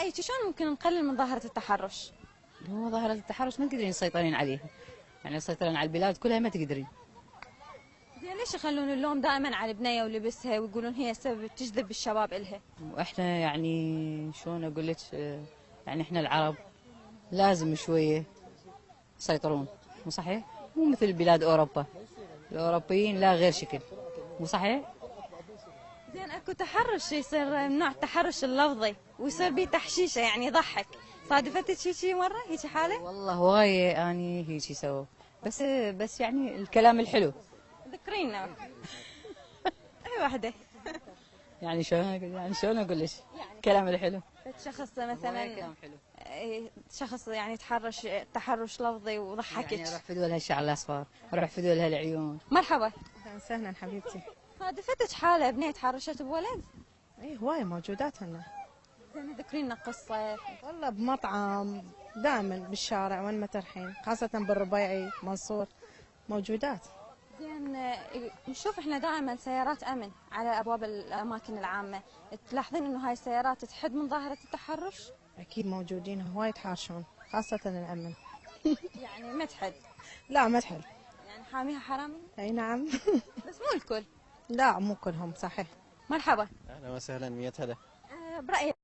برأيك شلون ممكن نقلل من ظاهرة التحرش؟ هو ظاهرة التحرش ما تقدرين تسيطرين عليها، يعني تسيطرين على البلاد كلها ما تقدرين. زين ليش يخلون اللوم دائما على البنية ولبسها ويقولون هي سبب تجذب الشباب إلها؟ واحنا يعني شلون اقول لك، يعني احنا العرب لازم شويه يسيطرون، مو صحيح؟ مو مثل بلاد اوروبا، الاوروبيين لا غير شكل، مو صحيح؟ زين اكو تحرش يصير من نوع التحرش اللفظي ويصير بيه تحشيشه يعني يضحك، صادفتك هيجي مره هيجي حاله؟ والله هوايه اني هيك سووا، بس يعني الكلام الحلو. ذكرينا اي واحده. يعني شلون اقول لك؟ الكلام الحلو. شخص مثلا كلام حلو. شخص يعني تحرش تحرش لفظي وضحكك. يعني اروح فدوى لها الشعر الاصفر، اروح فدوى لها العيون. مرحبا. اهلا وسهلا حبيبتي. صادفتك حاله بنيه تحرشت بولد؟ اي هوايه موجودات هنا. زين ذكرينا قصه. والله بمطعم، دائما بالشارع وين ما ترحين، خاصه بالربيعي منصور موجودات. زين نشوف احنا دائما سيارات امن على ابواب الاماكن العامه، تلاحظين انه هاي السيارات تحد من ظاهره التحرش؟ اكيد موجودين هوايه يتحاشون خاصه الامن. يعني ما تحد؟ لا ما تحل. يعني حاميها حرامي؟ اي نعم. بس مو الكل. لا مو كلهم صحيح. مرحبا. اهلا وسهلا، 100 هلا. برأيك